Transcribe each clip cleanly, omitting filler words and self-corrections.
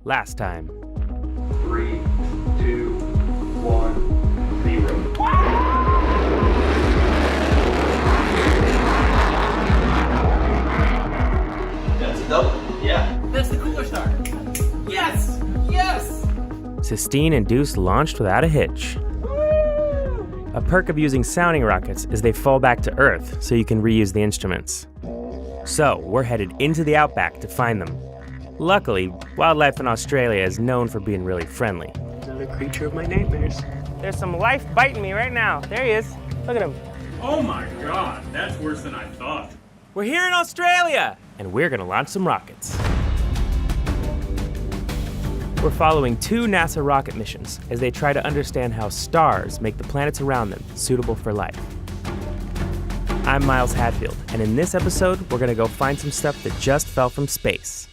last time. 3, 2, 1, 0. That's a double. Yeah. That's the cooler star. Yes! Yes! Sistine and Deuce launched without a hitch. A perk of using sounding rockets is they fall back to Earth, so you can reuse the instruments. So, we're headed into the outback to find them. Luckily, wildlife in Australia is known for being really friendly. Another creature of my nightmares. There's some life biting me right now. There he is. Look at him. Oh my god, that's worse than I thought. We're here in Australia! And we're gonna launch some rockets. We're following 2 NASA rocket missions as they try to understand how stars make the planets around them suitable for life. I'm Miles Hadfield, and in this episode, we're gonna go find some stuff that just fell from space.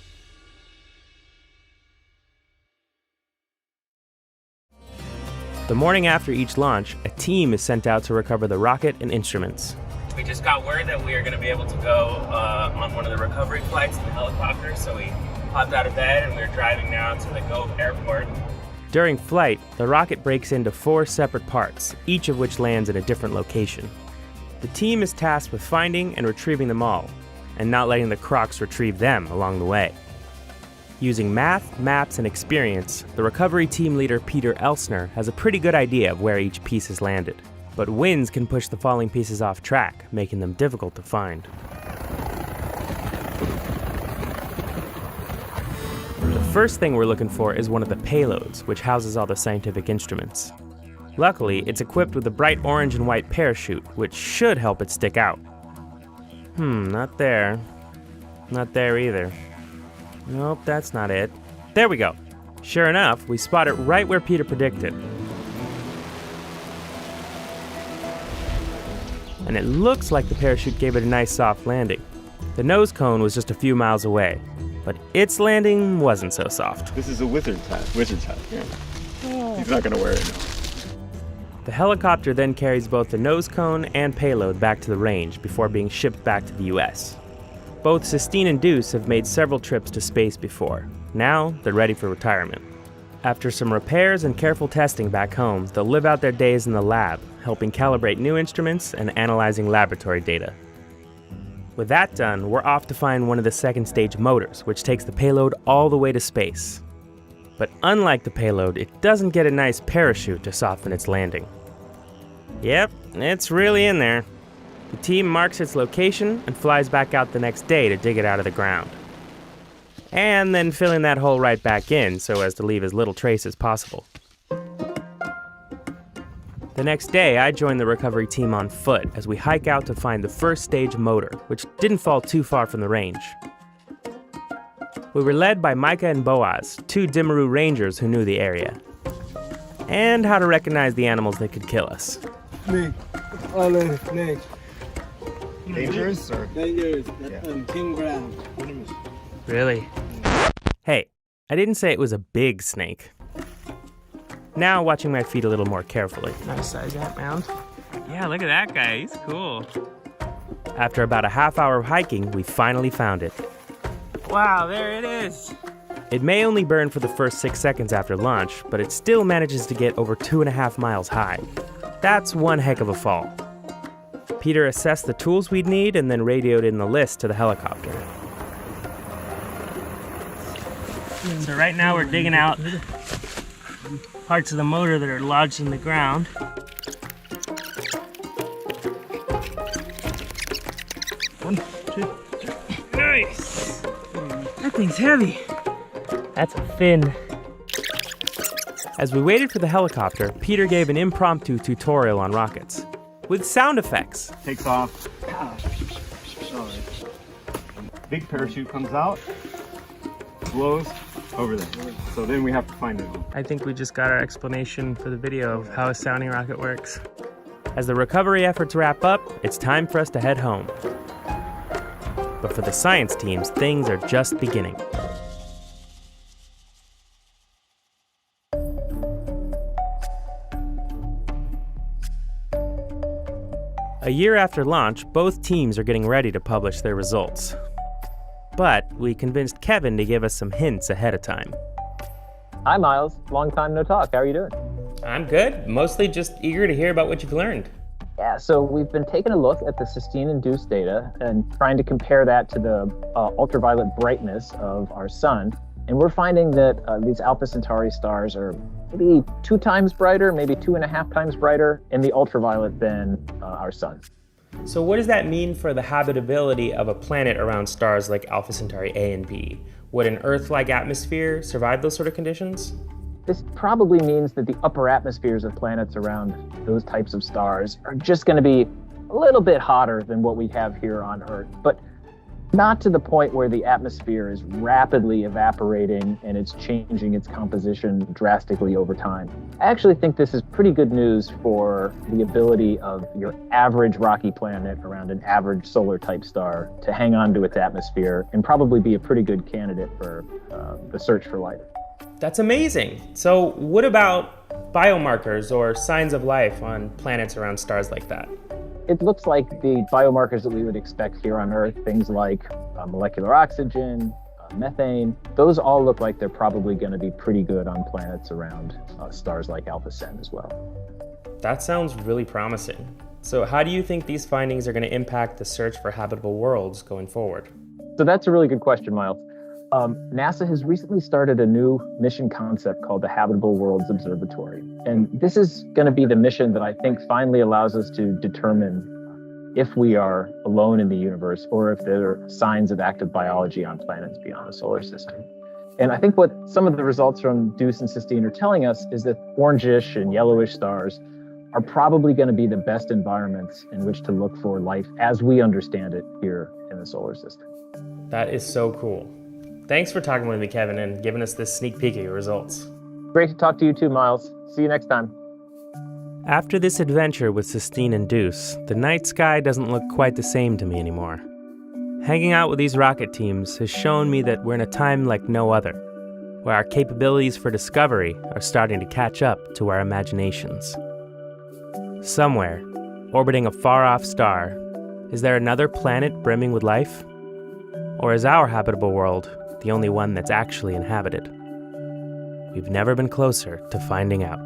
The morning after each launch, a team is sent out to recover the rocket and instruments. We just got word that we are going to be able to go on one of the recovery flights in the helicopter, so we hopped out of bed and we're driving now to the Gove Airport. During flight, the rocket breaks into 4 separate parts, each of which lands in a different location. The team is tasked with finding and retrieving them all, and not letting the Crocs retrieve them along the way. Using math, maps, and experience, the recovery team leader Peter Elsner has a pretty good idea of where each piece has landed. But winds can push the falling pieces off track, making them difficult to find. The first thing we're looking for is one of the payloads, which houses all the scientific instruments. Luckily, it's equipped with a bright orange and white parachute, which should help it stick out. Not there. Not there either. Nope, that's not it. There we go. Sure enough, we spot it right where Peter predicted. And it looks like the parachute gave it a nice soft landing. The nose cone was just a few miles away, but its landing wasn't so soft. This is a wizard's hat, yeah. He's not gonna wear it now. The helicopter then carries both the nose cone and payload back to the range before being shipped back to the US. Both Sistine and Deuce have made several trips to space before. Now, they're ready for retirement. After some repairs and careful testing back home, they'll live out their days in the lab, helping calibrate new instruments and analyzing laboratory data. With that done, we're off to find one of the second stage motors, which takes the payload all the way to space. But unlike the payload, it doesn't get a nice parachute to soften its landing. Yep, it's really in there. The team marks its location and flies back out the next day to dig it out of the ground. And then filling that hole right back in so as to leave as little trace as possible. The next day, I joined the recovery team on foot as we hike out to find the first stage motor, which didn't fall too far from the range. We were led by Micah and Boaz, 2 Timaru rangers who knew the area, and how to recognize the animals that could kill us. Dangerous or? Dangerous. Yeah. King ground. Really? Hey, I didn't say it was a big snake. Now watching my feet a little more carefully. Nice size ant mound. Yeah, look at that guy. He's cool. After about a half hour of hiking, we finally found it. Wow, there it is. It may only burn for the first 6 seconds after launch, but it still manages to get over 2.5 miles high. That's one heck of a fall. Peter assessed the tools we'd need and then radioed in the list to the helicopter. So right now we're digging out parts of the motor that are lodged in the ground. One, two, three. Nice! That thing's heavy. That's a fin. As we waited for the helicopter, Peter gave an impromptu tutorial on rockets with sound effects. Takes off. Big parachute comes out, blows over there. So then we have to find it. I think we just got our explanation for the video of how a sounding rocket works. As the recovery efforts wrap up, it's time for us to head home. But for the science teams, things are just beginning. A year after launch, both teams are getting ready to publish their results. But we convinced Kevin to give us some hints ahead of time. Hi, Miles. Long time no talk. How are you doing? I'm good. Mostly just eager to hear about what you've learned. Yeah, so we've been taking a look at the cysteine-induced data and trying to compare that to the ultraviolet brightness of our sun. And we're finding that these Alpha Centauri stars are maybe 2 times brighter, maybe 2.5 times brighter in the ultraviolet than our sun. So what does that mean for the habitability of a planet around stars like Alpha Centauri A and B? Would an Earth-like atmosphere survive those sort of conditions? This probably means that the upper atmospheres of planets around those types of stars are just going to be a little bit hotter than what we have here on Earth, but not to the point where the atmosphere is rapidly evaporating and it's changing its composition drastically over time. I actually think this is pretty good news for the ability of your average rocky planet around an average solar type star to hang on to its atmosphere and probably be a pretty good candidate for the search for life. That's amazing. So what about biomarkers or signs of life on planets around stars like that? It looks like the biomarkers that we would expect here on Earth, things like molecular oxygen, methane, those all look like they're probably going to be pretty good on planets around stars like Alpha Centauri as well. That sounds really promising. So how do you think these findings are going to impact the search for habitable worlds going forward? So that's a really good question, Miles. NASA has recently started a new mission concept called the Habitable Worlds Observatory. And this is going to be the mission that I think finally allows us to determine if we are alone in the universe or if there are signs of active biology on planets beyond the solar system. And I think what some of the results from DEUCE and Sistine are telling us is that orangish and yellowish stars are probably going to be the best environments in which to look for life as we understand it here in the solar system. That is so cool. Thanks for talking with me, Kevin, and giving us this sneak peek at your results. Great to talk to you too, Miles. See you next time. After this adventure with Sistine and DEUCE, the night sky doesn't look quite the same to me anymore. Hanging out with these rocket teams has shown me that we're in a time like no other, where our capabilities for discovery are starting to catch up to our imaginations. Somewhere, orbiting a far-off star, is there another planet brimming with life? Or is our habitable world the only one that's actually inhabited? We've never been closer to finding out.